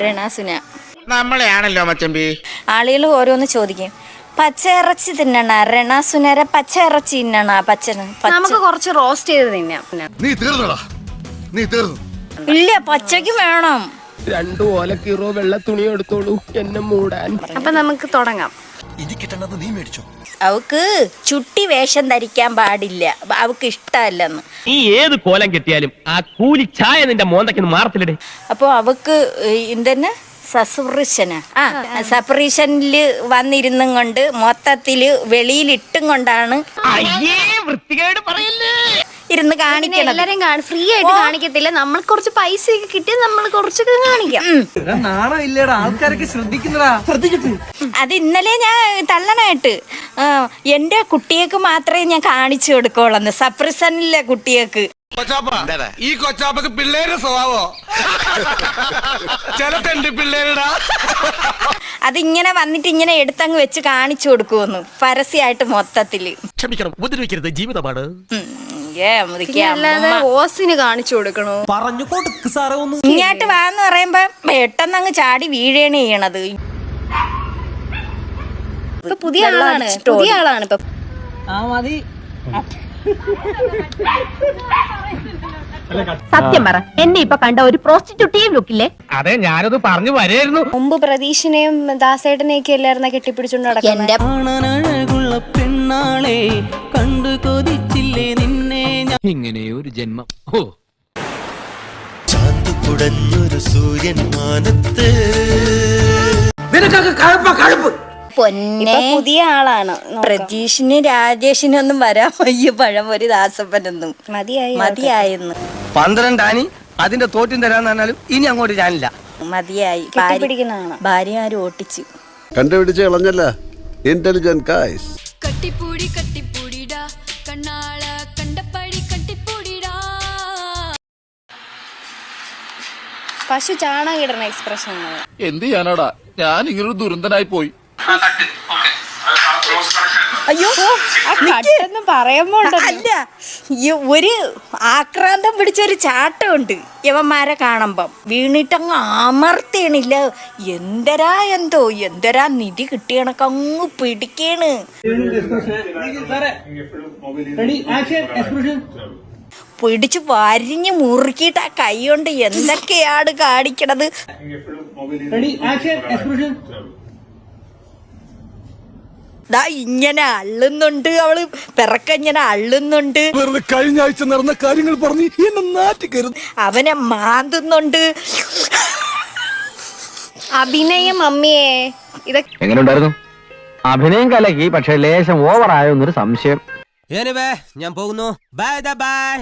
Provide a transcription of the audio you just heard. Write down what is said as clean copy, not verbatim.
രണാസുന. നമ്മളെയാണല്ലോ മച്ചമ്പി. ആളുകൾ ഓരോന്ന് ചോദിക്കും, പച്ചയിറച്ചി തിന്നണ രണാസുനരെ, പച്ചയിറച്ചി തിന്നണ? നമുക്ക് കുറച്ച് റോസ്റ്റ് ചെയ്ത് തിന്നാം. നീ തീർന്നടാ, നീ തീർന്നു. ഇല്ല, പച്ചയ്ക്ക് വേണം. 2 ഓലക്കീറോ വെള്ള തുണി എടുത്തോളൂ എന്നെ മൂടാൻ. അപ്പൊ നമുക്ക് തുടങ്ങാം. നീ മേടിച്ചോ? അവക്ക് ചുട്ടി വേഷം ധരിക്കാൻ പാടില്ല, അവക്ക് ഇഷ്ടമല്ലെന്ന്. നീ ഏത് കോലം കെട്ടിയാലും ആ കൂലി ചായ നിന്റെ മോന്തയ്ക്ക് മാറത്തില്ലേ. അപ്പൊ അവക്ക് എന്തെന്നെ സപ്പറേഷനില് വന്നിരുന്നും കൊണ്ട് മൊത്തത്തില് വെളിയിലിട്ടും കൊണ്ടാണ് ഇരുന്ന് കാണിക്കണം. എല്ലാരും ഫ്രീ ആയിട്ട് കാണിക്കത്തില്ല. നമ്മൾ കുറച്ച് പൈസ ഒക്കെ കിട്ടി നമ്മൾ കുറച്ചൊക്കെ കാണിക്കാം. ആൾക്കാരൊക്കെ ശ്രദ്ധിക്കുന്നതാ. അത് ഇന്നലെ ഞാൻ തള്ളനായിട്ട് എന്റെ കുട്ടികൾക്ക് മാത്രമേ ഞാൻ കാണിച്ചു കൊടുക്കോളന്ന്, സപ്രസനിലെ കുട്ടികൾക്ക്. ഈ കൊച്ചാപ്പക്ക് പിള്ളേരുടെ സ്വഭാവോ? ചില തെണ്ടി പിള്ളേരുടാ. അതിങ്ങനെ വന്നിട്ട് ഇങ്ങനെ എടുത്തങ്ങ് വെച്ച് കാണിച്ചു കൊടുക്കുമെന്ന് പരസ്യമായിട്ട് മൊത്തത്തില്. ക്ഷമിക്കണം, ഉപദ്രവിക്കരുത്, ജീവിതമാണ്. ഓസിന് കാണിച്ചു കൊടുക്കണോ? പറഞ്ഞു കൊടുക്ക് സാറേ. ഒന്ന് ഇങ്ങോട്ട് വാന്ന് പറയുമ്പോ പെട്ടെന്ന് അങ്ങ് ചാടി വീഴേണ് ചെയ്യണത്. ഇപ്പൊ പുതിയ ആളാണ് ഇപ്പൊ. മതി. സത്യം പറ, എന്നെ ഇപ്പൊ കണ്ട ഒരു പ്രോസ്റ്റിറ്റ്യൂട്ടീവ് ലുക്കില്ലേ? അതെ, ഞാനത് പറഞ്ഞു വരായിരുന്നു. മുമ്പ് പ്രതീഷിനെയും ദാസേട്ടനെയൊക്കെ എല്ലാരും കെട്ടിപ്പിടിച്ചോണ്ട് നടക്കുന്നത്. പെണ്ണാളെ കണ്ടു കൊതിച്ചില്ലേ നിന്നെ. ഇങ്ങനെയൊരു ജന്മം. ചാന്തുകുടഞ്ഞൊരു സൂര്യൻ മാനത്ത്. നിനക്കൊക്കെ കഴപ്പ്. പൊന്നെ, പുതിയ ആളാണ്. പ്രതീഷിന് രാജേഷിനൊന്നും വരാൻ വയ്യ, പഴമൊരു ദാസപ്പനൊന്നും മതിയായെന്ന്. 12 ആനി അതിന്റെ തോറ്റും തരാന്ന് പറഞ്ഞാലും ഇനി അങ്ങോട്ട് ഞാനില്ല. മതിയായി. ഭാര്യ ആരും ഓട്ടിച്ചു കണ്ടുപിടിച്ച് കളഞ്ഞല്ല. Intelligent guys. കട്ടിപ്പൂടി കട്ടിപ്പൂടിടാ കണ്ണാള കണ്ടപ്പടി കട്ടിപ്പൂടിടാ. പശു ചാണകം ഇടണ എക്സ്പ്രഷൻ ആണ്. എന്ത് ചെയ്യാനാടാ, ഞാൻ ഇങ്ങനൊരു ദുരന്തനായി പോയി. അയ്യോ, പറയുമ്പോ അല്ല, ഒരു ആക്രാന്തം പിടിച്ചൊരു ചാട്ടമുണ്ട് യവന്മാരെ കാണുമ്പം. വീണിട്ടങ്ങ് അമർത്തേണില്ല. എന്തരാ നിധി കിട്ടിയണക്കങ്ങ് പിടിക്കേണ്. പിടിച്ചു വരിഞ്ഞ് മുറുക്കിയിട്ട് ആ കൈ കൊണ്ട് എന്തൊക്കെയാണ് കാണിക്കണത്. ദാ ഇങ്ങനെ അള്ളുന്നുണ്ട്, അവള് പിറക്കങ്ങനെ അള്ളുന്നുണ്ട്. കഴിഞ്ഞ ആഴ്ച നടന്ന കാര്യങ്ങൾ പറഞ്ഞ് എന്നെ നാറ്റിക്കരുത്. അവനെ മാന്തുന്നുണ്ട്. അഭിനയം അമ്മയെ ഇതൊക്കെ എങ്ങനെ ഉണ്ടായിരുന്നു? അഭിനയം കലക്കി, പക്ഷെ ലേശം ഓവറായോന്നൊരു സംശയം. ഞാൻ പോകുന്നു. Bye bye.